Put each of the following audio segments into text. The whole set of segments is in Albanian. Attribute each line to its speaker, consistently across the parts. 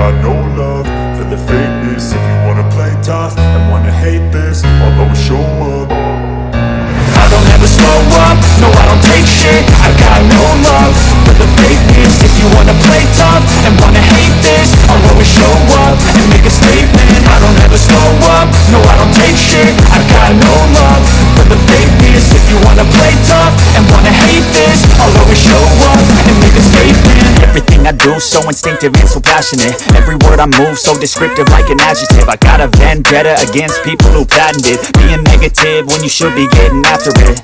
Speaker 1: got no love for the fakeness. If you wanna play tough and wanna hate this, I'll always show up. I don't ever slow up, no I don't take shit. I got no love for the fakeness. If you wanna play tough and wanna hate this, I'll always show up and make a statement. I don't ever slow up, no I don't take shit. I got no love for the fakeness. If you wanna play tough and wanna hate this, I'll always show up and make a statement. Everything I do so instinctive and so passionate. Every word I move so descriptive like an adjective. I got a vendetta against people who patented being negative when you should be getting after it.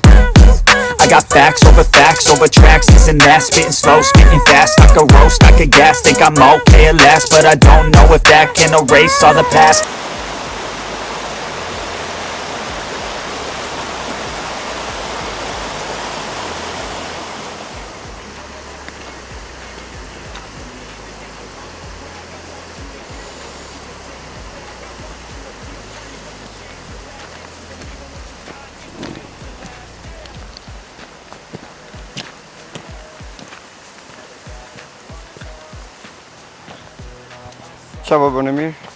Speaker 1: I got facts over tracks, this and that. Spitting slow, spitting fast, I could roast, I could gas. Think I'm okay at last, but I don't know if that can erase all the past.
Speaker 2: Qa po bënë mirë?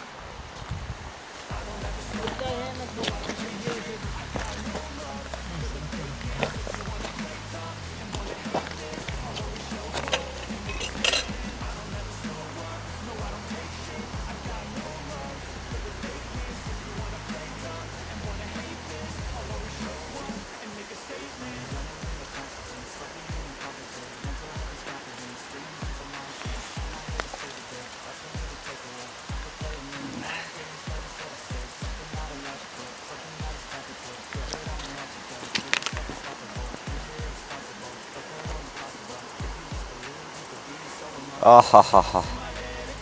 Speaker 2: Ahahaha,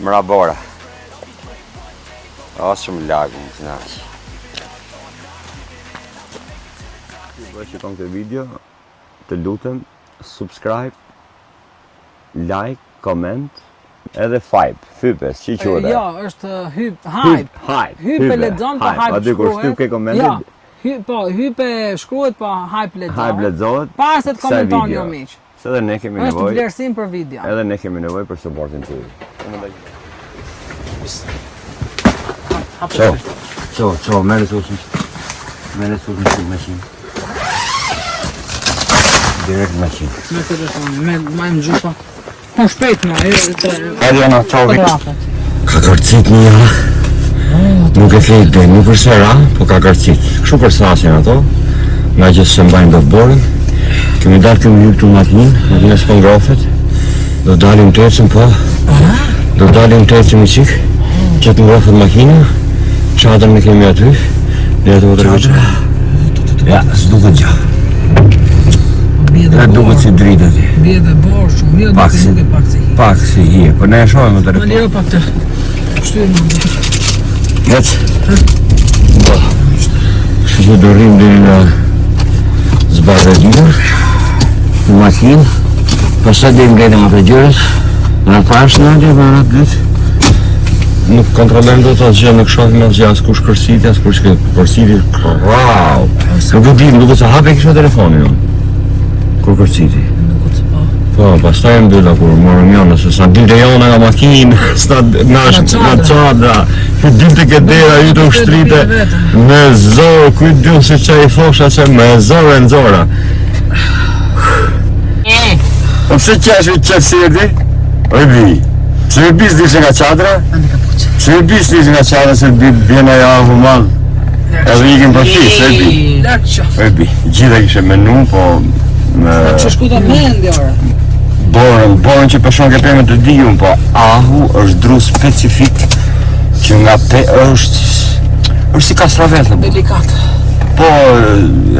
Speaker 2: mrabora. Shumë lagë më të naqë. Që shikon këtë video, të lutem, subscribe, like, comment, edhe fypes, që që dhe?
Speaker 3: Jo, është hype. Hype lexon, po hype shkruhet.
Speaker 2: Kur shtyp ke komentin?
Speaker 3: Hype shkruhet, po hype lexohet.
Speaker 2: Hype lexohet.
Speaker 3: Pas se të komentoni jo miq.
Speaker 2: Edhe ne kemi nevojë.
Speaker 3: Është vlerësim për video.
Speaker 2: Edhe ne kemi nevojë për suportin tuaj. Ço, merë susin. Merë susin në makinë. Direkt në makinë.
Speaker 3: Me telefon, me majmë gjupa. Po shpejt më,
Speaker 2: Ariana, çao. Ka kërcit një ra. Nuk e flejt dhe, nuk për sera, po ka kërcit. Kështu për sasin ato, nga gjithë se mbajnë do borën. Kemi dalë kemi hyrë këtu makina s'po ngrofet. Do dalim të ecim po. Do dalim të ecim i qik. Që të ngrofet makina. Çadrën me kemi aty. Ne ato të rëgjë. Ja, s'duket gjë. Ja duket si dritë aty.
Speaker 3: Bje dhe borë shumë, jo duke nuk e pak si hi.
Speaker 2: Pak si hi, po ne e shohim të
Speaker 3: Më liro pak të shtyrë më.
Speaker 2: Ec. Po. Që do rrim dhe në zbarëdhur në makinë, pastaj dhe im gledem atë gjërës, në pash në dhe në atë dytë. Nuk kontrolem do të asgjë, nuk shohim asgjë, as kush kërsiti, as kush kërsiti. Wow! Nuk e dim, duket se hape kisha telefonin unë. Kur kërsiti.
Speaker 3: Duket se po.
Speaker 2: Po, pastaj e mbylla kur morëm jonë, se sa dilte jona nga makinë, nga çadra, që dilte ke dera, ju të ushtrite me zorë, kujt dy se që i thosha se me zorë e nëzora. Po pse qeshve që sirdi? Oj bi, se me bis dishe nga qadra? Se me bis dishe nga qadra se bjena ja avu madhë. Edhe ikim për fi, se bi. Oj bi, gjitha kishe menu, po...
Speaker 3: Që shkuta me ndi ora?
Speaker 2: Borën që përshon ke peme të dijun, po ahu është dru specifik që nga pe është si kastravetë.
Speaker 3: Delikat.
Speaker 2: Po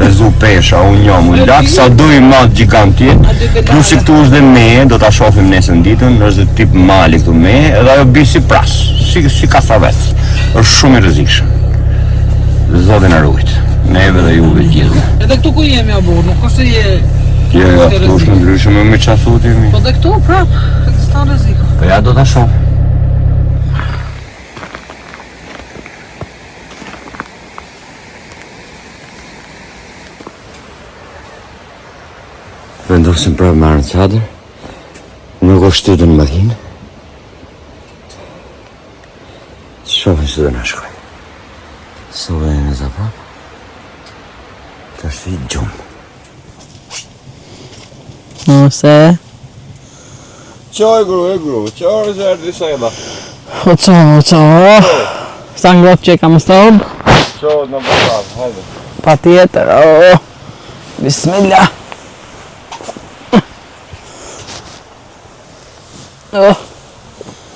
Speaker 2: e zu pesha, unë njom, lakë sa du i matë gigantit, plus që këtu është dhe me, do t'a shofim nesën ditën, është dhe tip mali këtu me, edhe ajo bi si pras, si kastravetë. është shumë i rrezikshëm. Zotin e ruajt. Neve dhe juve gjithë.
Speaker 3: Edhe këtu ku jemi abur, nuk është je...
Speaker 2: Jo, këtu është më ndryshme me qa thutimi.
Speaker 3: Po dhe këtu prap, s'ka rreziku.
Speaker 2: Po ja do t'a shoh. Vendosim prapë me arnë çadër. Nuk është shtytën në makinë. Shohin se dhe në shkoj. Së vejnë e zaprap. Të është i gjumë.
Speaker 3: Ose?
Speaker 2: Qoj gru, qoj rëzër disa e da.
Speaker 3: O qa. Sa ngrot që kam stobë?
Speaker 2: Qoj në bërrat, hajde.
Speaker 3: Pa tjetër, Bismillah.
Speaker 2: E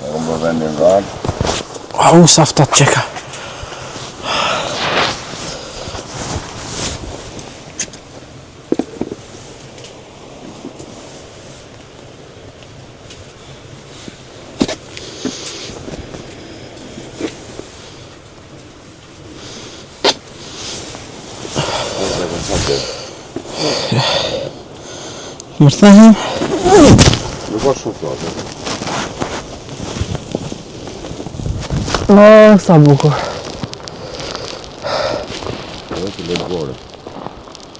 Speaker 2: kom bërë vendin rrallë.
Speaker 3: Saftat qeka. Mërthahim?
Speaker 2: Nuk është shumë flasë.
Speaker 3: Sa bukur.
Speaker 2: Edhe të lëgjore.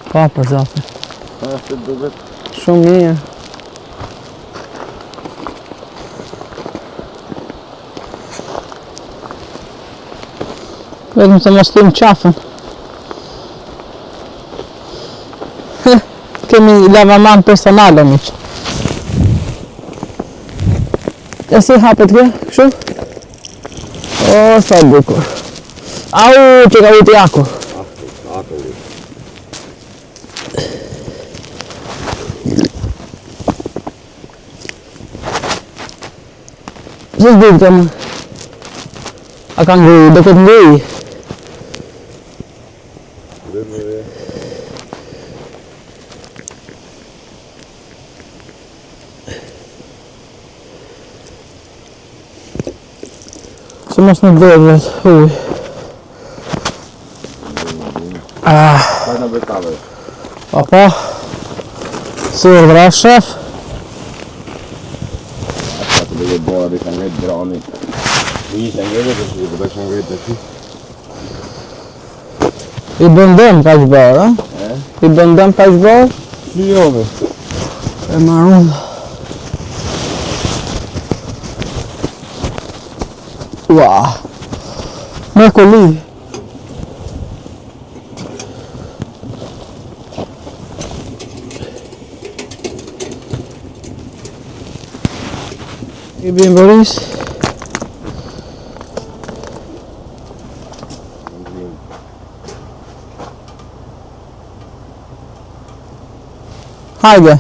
Speaker 3: Pa për zate.
Speaker 2: Të duket.
Speaker 3: Shumë mirë. Vetëm të mos tim qafën. Kemi lavaman personale, miq. E si hapet kë? Kështu? Sa bukur. Au, që ka uti aku. Zë s'dik të më. A ka ngri, do këtë ngri. Se mos në dërët, uj.
Speaker 2: Pa në betave.
Speaker 3: Pa. Si urdra, shef.
Speaker 2: Ata të bëjë bora dhe ka ngejtë drani. I ishte ngejtë të shi, përta që ngejtë të shi.
Speaker 3: I bëndëm ka që bërë, I bëndëm ka që bërë?
Speaker 2: Si jove?
Speaker 3: E marun. Ua. Me kolli. I bim Boris. Hajde.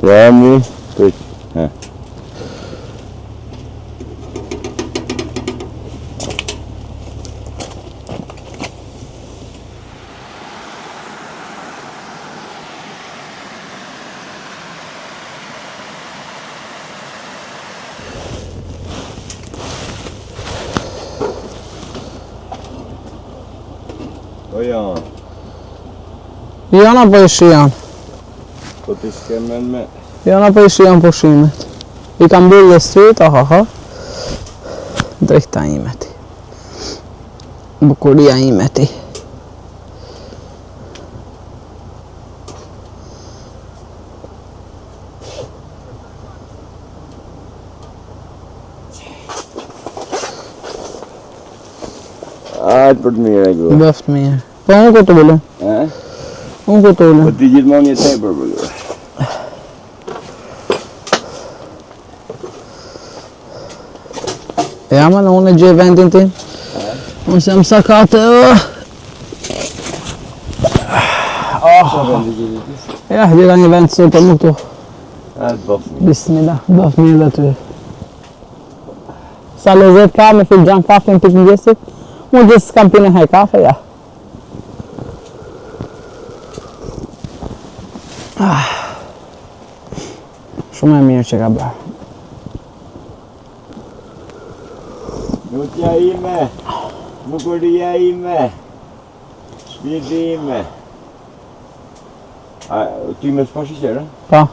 Speaker 2: Rami, prit. O janë.
Speaker 3: Janë apo ishi janë?
Speaker 2: Po t'i s'kemen me.
Speaker 3: Janë apo ishi janë pushimet? I kam bërë dhe syt, aha. Drejta ime ti. Bukuria ime ti.
Speaker 2: Ajtë për të mire, gru.
Speaker 3: Bëft mirë. Po unë ku të bëllë? Unë ku të
Speaker 2: Po
Speaker 3: bëllë?
Speaker 2: ti gjithmonë një tepër, gru.
Speaker 3: Ja më në unë e gjej vendin ti. Unë se më sakate.
Speaker 2: Sa vendi gjithë ti?
Speaker 3: Ja, gjera një vend super më këtu.
Speaker 2: Ajtë bëf një.
Speaker 3: Bismillah, bëf mirë dhe ty. Sa lezet ka me filxhan kafe në pikë mëngjesit? Unë gjithë s'kam pine haj kafe, ja. Shumë e mirë që ka bërë.
Speaker 2: Nutja ime, bukuria ime, shpirti ime. A, ti me s'pa shiqerë?
Speaker 3: Pa.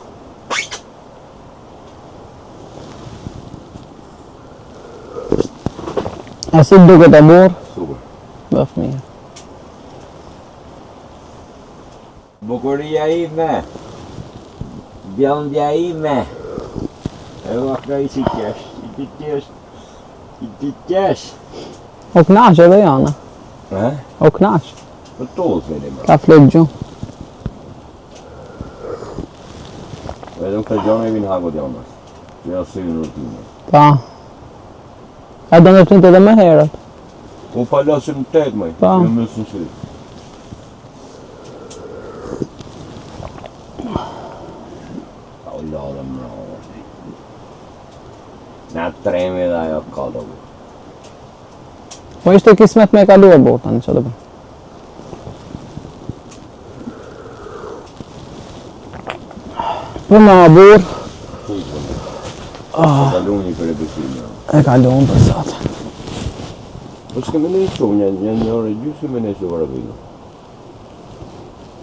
Speaker 3: A si duket e burë?
Speaker 2: Super.
Speaker 3: Bëf mirë.
Speaker 2: Bukuria ime, bjondja ime, Edhe ka i si kesh, i ti kesh.
Speaker 3: O knaq edhe jana. O knaq.
Speaker 2: Për tollë me ma.
Speaker 3: Ka flek gju.
Speaker 2: Edhe më këtë gjone e vinë hakot jamës. Që jasë së në rutinë.
Speaker 3: Pa. E do në rutinë edhe me herët.
Speaker 2: Po falasë në tetë maj,
Speaker 3: Pa.
Speaker 2: në mësë në syrë. O lodë më rrë. Në tremi dhe ajo ka do bu.
Speaker 3: Po ishte kismet me kalu e botën, që të bërë. Për ma burë,
Speaker 2: Kaluni për e bësinë.
Speaker 3: e kalu në për satë.
Speaker 2: Po s'ke me nejë shumë, një orë e gjysë me nejë shumë rabinë.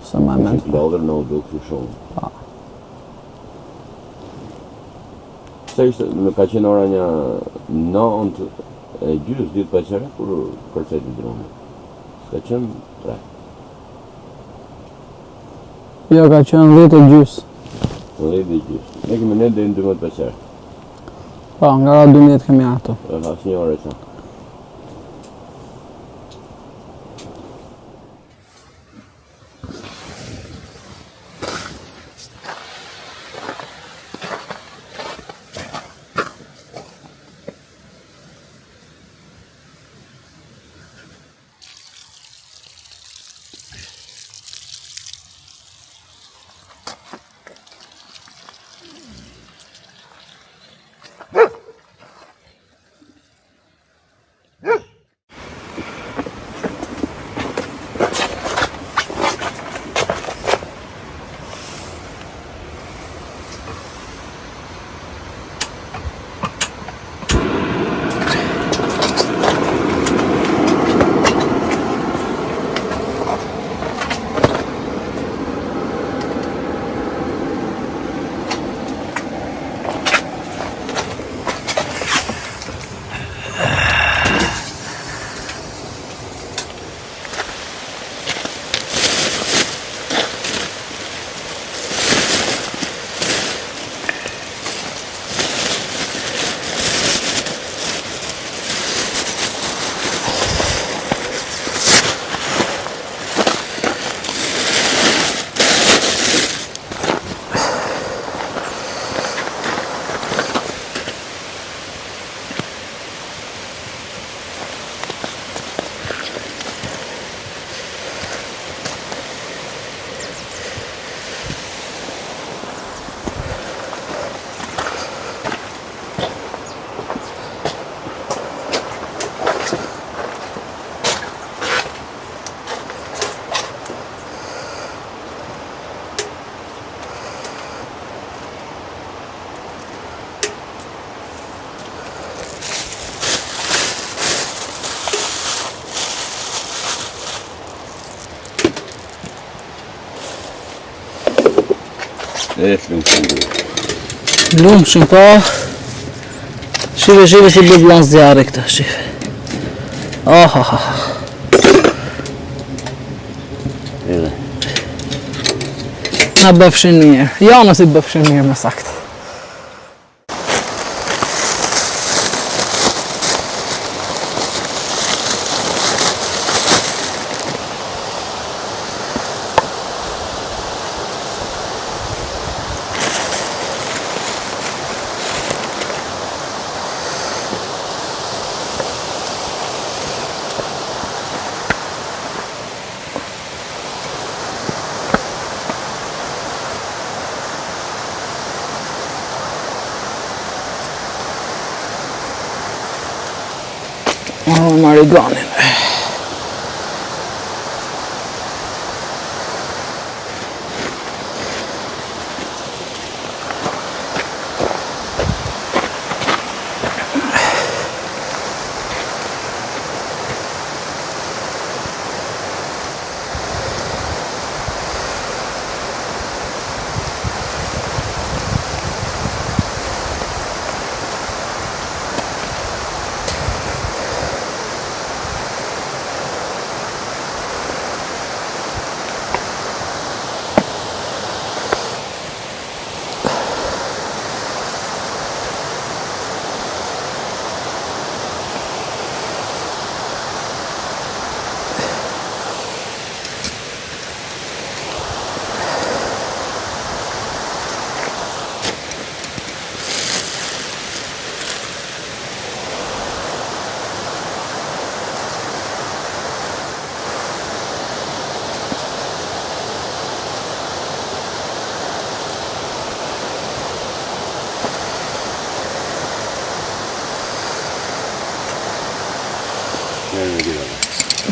Speaker 3: Se ma
Speaker 2: Që
Speaker 3: mend.
Speaker 2: të lodër në do kështë shumë. Se ishte, në ka qenë ora një 9 e gjysë, ditë pa qere, kur kërceti dronë. S'ka qenë 3.
Speaker 3: Jo, ka qenë 10 e gjysë.
Speaker 2: Në dhe i gjysë. Ne kemi ne dhe në 12 pa qere.
Speaker 3: Pa, nga 12 kemi ato.
Speaker 2: Asë një orë e qa. E shumë shumë.
Speaker 3: Lumëshin ka. Shive si bë blan zjarri këta, shive.
Speaker 2: Edhe.
Speaker 3: Na bëfshin mirë. Ja nësi bëfshin mirë më saktë. Mariganin.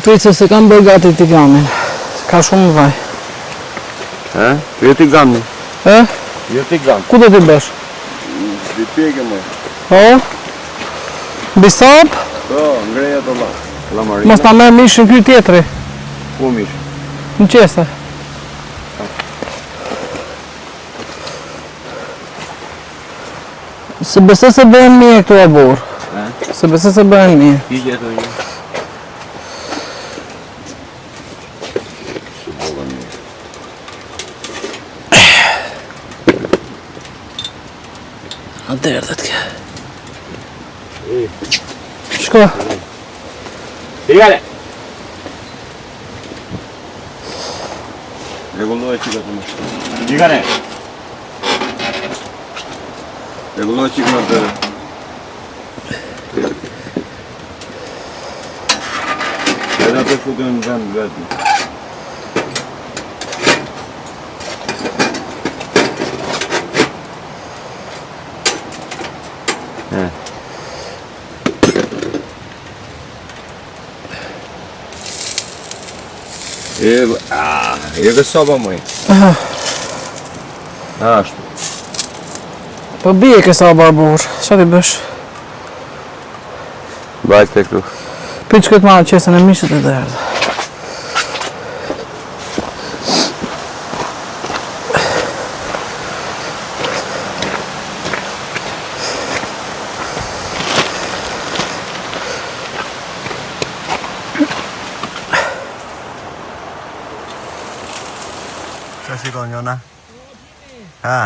Speaker 3: Pritë se kam bërë gati tigamin. Ka shumë vaj.
Speaker 2: Jo tigami. Jo tigam.
Speaker 3: Ku do t'i bësh?
Speaker 2: Di pjegë më.
Speaker 3: Bisop?
Speaker 2: Po, ngreja të la. Lamarina.
Speaker 3: Mos ta merr mishin ky tjetri.
Speaker 2: Ku mish?
Speaker 3: Në qese. Se besoj se bëhen mirë këtu e burr. Se besoj se bëhen mirë.
Speaker 2: Higje të një.
Speaker 3: A derdhet kë. Shko.
Speaker 2: Tigale! Regulloj qika të më shtë. Tigale! Regulloj qika të... Edhe të futën në vend vetëm. Je ke soba mëj. Ashtu.
Speaker 3: Po bie ke sa barbur. Qa ti bësh?
Speaker 2: Bajt të këtu.
Speaker 3: Piç këtë ma qesën e mishët e derdhe.
Speaker 2: Qa shikon njona? Ha?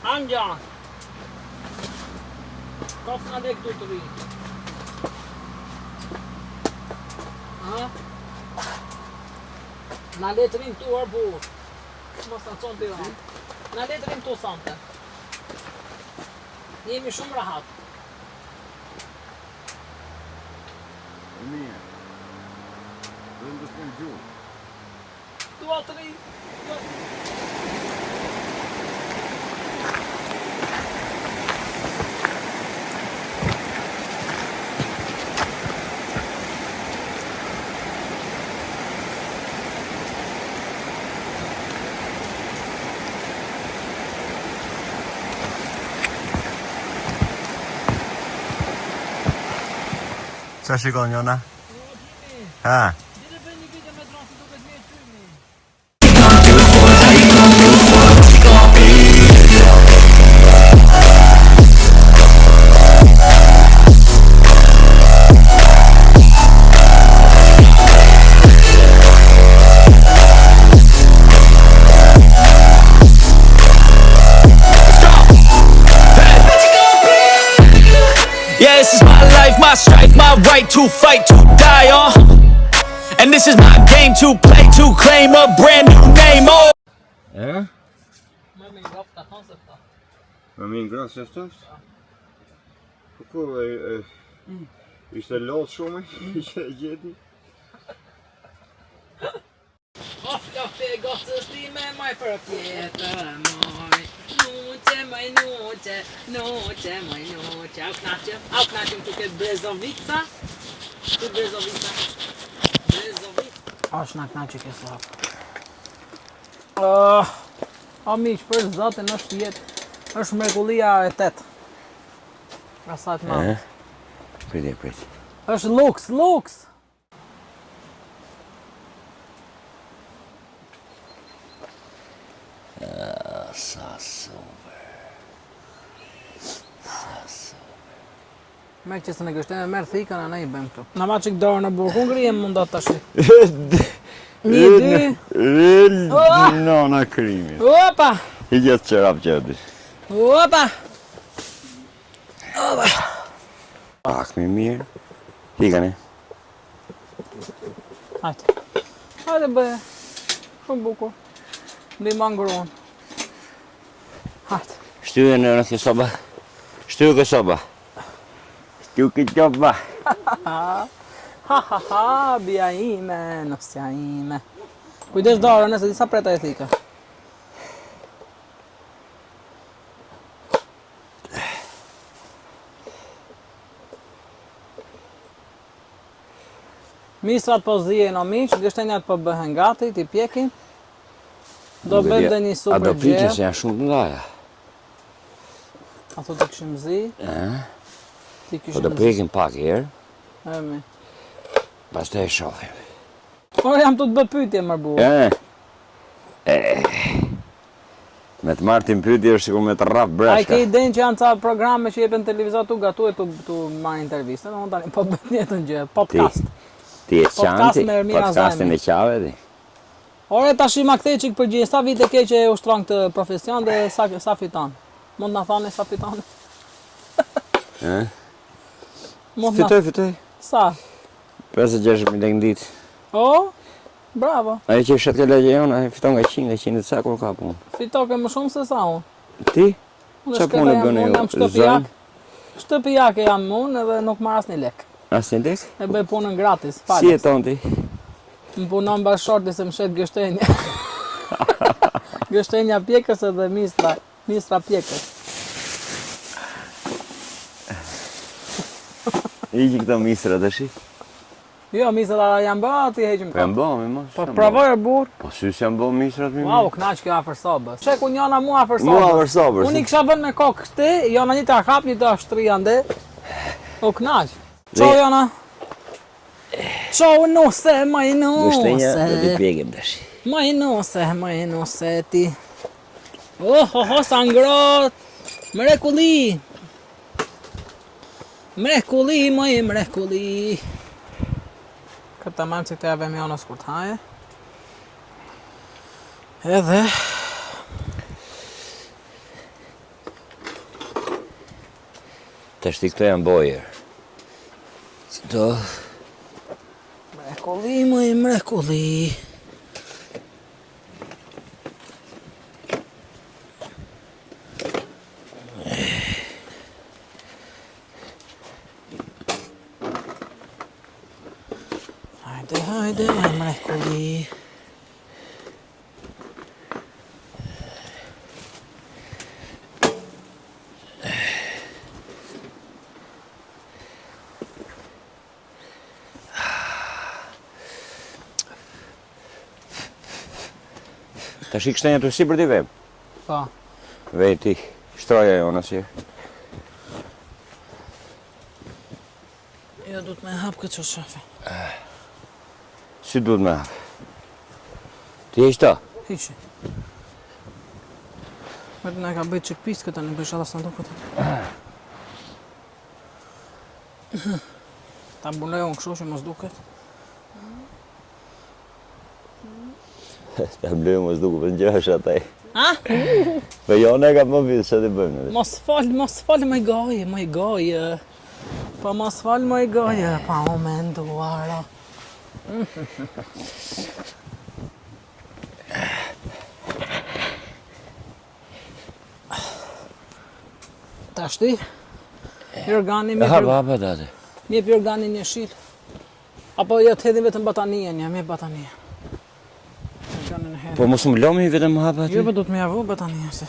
Speaker 3: Amgja! Ka s'na dhe këtu të rinë. Na le të rinë tu arbur. Mos në qonë të ranë. Na le të rinë tu sante. Jemi shumë rahat.
Speaker 2: Mirë. Rëndë të kënë gjuhë.
Speaker 3: Tu atë rinë.
Speaker 2: Qa shikon njona? Ha?
Speaker 4: Yeah, this is my life, my strife, my right to fight, to die on. And this is my game to play, to claim a brand new name. Oh.
Speaker 2: Më minë grasë që stafës? Po ku ishte lotë shumë ishte e gjeti?
Speaker 3: Of kaffe gotës ti me maj për pjetër moj. Nuqe maj nuqe, nuqe maj nuqe. Au knaqëm të këtë brezovica. Këtë brezovica. Brezovica. Ashtë na knaqë ke sapë. A miq, për zotin është jetë. është mrekullia e 8. Asaj të madhe.
Speaker 2: Prit.
Speaker 3: është luks.
Speaker 2: Sa super.
Speaker 3: Me që së në kështë e merë thikën e ne i bëjmë këtu. Në ma që këtë dorë në burë, ku ngrijem mundat të shi? 1, 2...
Speaker 2: No, në krimi.
Speaker 3: Opa!
Speaker 2: I gjithë qërap qëdi.
Speaker 3: Opa!
Speaker 2: Pak mi mirë. Hikani.
Speaker 3: Hajde bëje. Shumë bukur. Ndi ma ngruan. Hajde.
Speaker 2: Shtyë në këtë soba. Shtyë këtë soba.
Speaker 3: Ha, bia ime, nësja ime. Kujdes dorë, nëse disa preta e thika. Misrat po zihen o miq, gështenjat po bëhen gati, ti pjekin. Do bëjmë dhe një
Speaker 2: A
Speaker 3: super
Speaker 2: do piqe
Speaker 3: gjerë.
Speaker 2: se janë shumë të ndaja.
Speaker 3: Ato të kishim zi. Ti
Speaker 2: Po do
Speaker 3: kishim zi.
Speaker 2: prekim pak herë,
Speaker 3: Emi.
Speaker 2: pastaj e shohim.
Speaker 3: Por jam të bë pyetje më burr.
Speaker 2: Me të martin pyetje është sikur me të rrap
Speaker 3: Ai
Speaker 2: breshka.
Speaker 3: ke idenë që janë ca programe që jepen televizor tu gatuaj tu marr intervistën, unë tani po bëj njëtën gjë, podcast.
Speaker 2: Ti e
Speaker 3: Podcast
Speaker 2: qanti,
Speaker 3: me Ermira
Speaker 2: podcastin
Speaker 3: Zajmi.
Speaker 2: e qave ti.
Speaker 3: Ore tash ma kthej çik përgjigje, sa vite ke që e ushtron këtë profesion dhe sa fiton? Mund na thani sa fiton? Mund na
Speaker 2: Fitoj.
Speaker 3: sa?
Speaker 2: 56.000 lekë në ditë.
Speaker 3: O, bravo.
Speaker 2: Ai që shet ke legje jonë, ai fiton nga 100 sa kur ka punë.
Speaker 3: Fito ke më shumë se sa unë.
Speaker 2: Ti?
Speaker 3: Unë
Speaker 2: Qa
Speaker 3: shketa
Speaker 2: punë
Speaker 3: jam,
Speaker 2: bëni
Speaker 3: unë
Speaker 2: ju?
Speaker 3: jam shtëpijak. Shtëpijake jam unë edhe nuk marr asnjë lek.
Speaker 2: Asnjë lek?
Speaker 3: E bëj punën gratis,
Speaker 2: Si
Speaker 3: falas.
Speaker 2: jeton ti?
Speaker 3: Më punon bashkëshorti se më shet gështenja. Gështenja pjekës edhe mistra pjekës.
Speaker 2: Iki këto misra tash.
Speaker 3: Jo, misra janë bë, ti heqim
Speaker 2: Po jam bë, më mos.
Speaker 3: Po provoj burr.
Speaker 2: Po sy janë bë misrat mi.
Speaker 3: Wow, knaq kjo afër sobës. Çe ku njëna mua afër sobës.
Speaker 2: Mua afër sobës.
Speaker 3: Unë i kisha vënë me kokë këti, jona një të hap, një të ashtri ande. O knaq. Ço jona? Ço nuse, maj
Speaker 2: Gështenja do t'i
Speaker 3: nuse.
Speaker 2: pjekim tash.
Speaker 3: Maj nuse ti. Oh, sa ngrot. Mrekulli. Mrekulli. Këtë të mamë që të javem jonës kur të haje. Edhe
Speaker 2: Tash ti këto janë bojer. Këto
Speaker 3: mrekulli. Hajde, mrekulli.
Speaker 2: tash i kështenja të si për ti vem.
Speaker 3: Po.
Speaker 2: Vej ti, shtroja jo nësje.
Speaker 3: Jo, du të me hap këtë që shafi.
Speaker 2: Si duhet me hapë? Ti e shta?
Speaker 3: Hiqi. Mërë në ka bëjt qik pisë këta, në bëjsh edhe së ndukët. Ta mbuloj unë kështu që mos duket.
Speaker 2: Ta blejë mos duke për njësh ataj.
Speaker 3: Ha?
Speaker 2: Për jo ne ka më vitë, që ti bëjmë?
Speaker 3: Mos fal më gojë. Po mos fal më gojë, pa u menduara. Tash ti? Jorgani me
Speaker 2: Hapa date.
Speaker 3: një jorgani një shil. Apo jo të hedhin vetëm batanien, jam e batanien. Jorganin e hedhin.
Speaker 2: Po mos më lomi vetëm hapa
Speaker 3: Jo,
Speaker 2: ti?
Speaker 3: po do të më javu batanien se.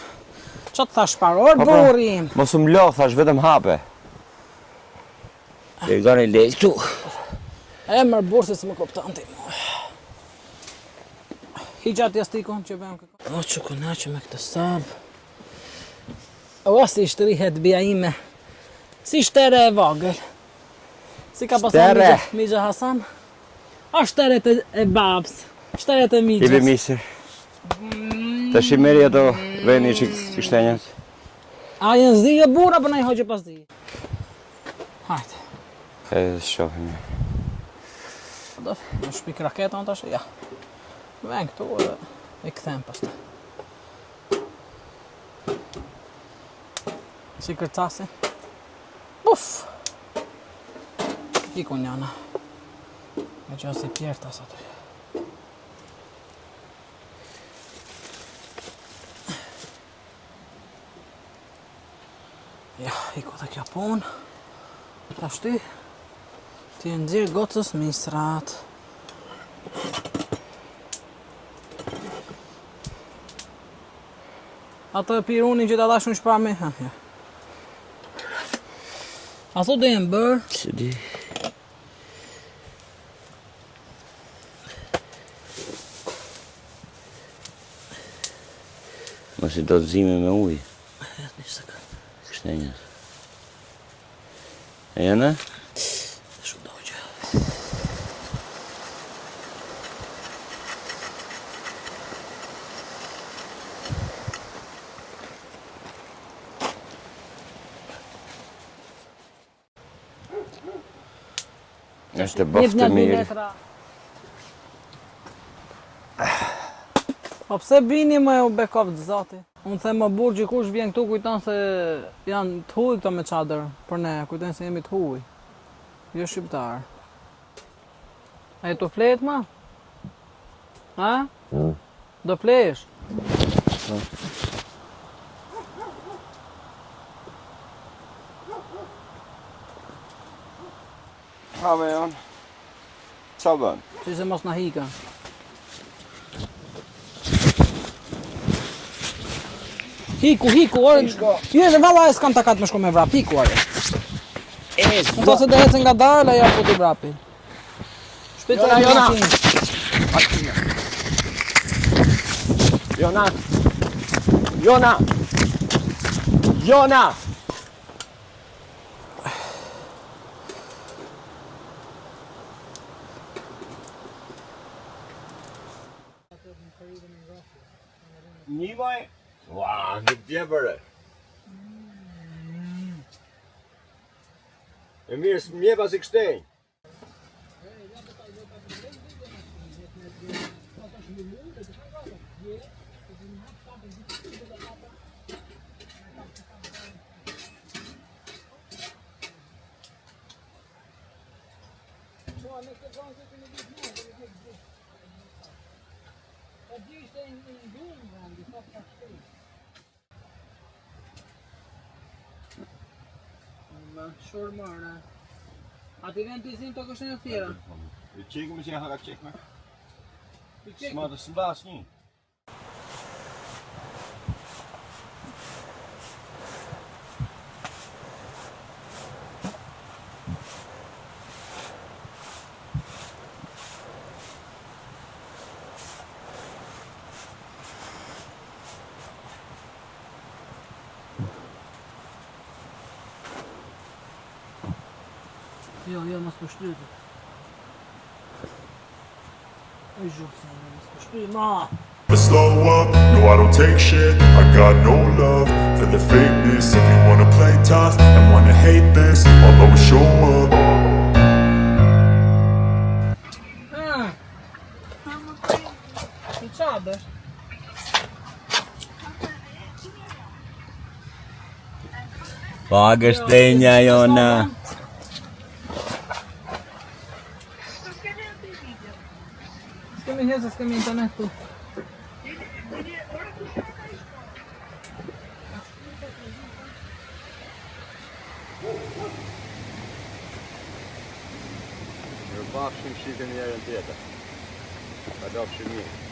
Speaker 3: Qa të thash paror, burim?
Speaker 2: Mos më lo, thash vetëm hape. E gani lejtë këtu.
Speaker 3: E mërë bursi se më koptan ti mu. Higja të jastikon që bëjmë këko. O, që kunaqë me këtë sabë. O, si shtrihet bia ime. Si shtere e vogël. Si ka pasan
Speaker 2: Shtere.
Speaker 3: Migja Hasan? A shteret e babs. Shteret e
Speaker 2: Ibe
Speaker 3: Migjas.
Speaker 2: misër. Të shimeri ato veni që kështenjat.
Speaker 3: A jenë zi e bura për në i hoqë pas zi. Hajde.
Speaker 2: E shohim.
Speaker 3: Do, në shpik raketa në tash, ja. Ven këtu edhe i këthem pas të. Si kërcasi. Buf! Iku njana. Me që si pjertas aty. Ja, iku dhe kjo pun. Tash ty. Ti e nxirë gocës misrat. Ato e pirunin që ta dash unë shpar me. Ha, ja. Ato do jenë bërë.
Speaker 2: Se di. si do të zime me ujë.
Speaker 3: Një sekund.
Speaker 2: Shtënjës. E janë?
Speaker 3: Shumë dogje.
Speaker 2: Është boftë të mirë.
Speaker 3: Po pse bini më u bekov të zati? Unë them më burgji kush vjen këtu kujton se janë të huj këto me çadër, për ne kujton se jemi të huj. Jo shqiptar. A e të flet ma? Ha? Do flesh?
Speaker 2: Ha me janë. Qa bën?
Speaker 3: Që se mos na hika. Hiku, orë. Jo, dhe valla e s'kam takat me shko me vrap, hiku orë. Në to se dhe hecën nga darë, ja po t'i vrapi. Shpita e
Speaker 2: Jona.
Speaker 3: Jona.
Speaker 2: Jona! Një vaj? Ua, nuk dje bërë. E mirë, së mje pas i kështenj.
Speaker 3: Shormara. A ti vjen t'i zim të kështë një tjera?
Speaker 2: I qeku me që nga haka qek me? S'ma të s'mbas një.
Speaker 3: Jo, mos më shtryti. Oj, zhukë, mos më shtryti, ma!
Speaker 1: But slow up, no I don't take shit. I got no love for the fakeness. If you wanna play tough and wanna hate this, I'll always show up.
Speaker 3: Në qabë?
Speaker 2: Pagështenja Jona.
Speaker 3: S'kemi hezë, s'kemi internet tu.
Speaker 2: Mirë bafshim shikën njerën tjetër. Pa dofshim mirë.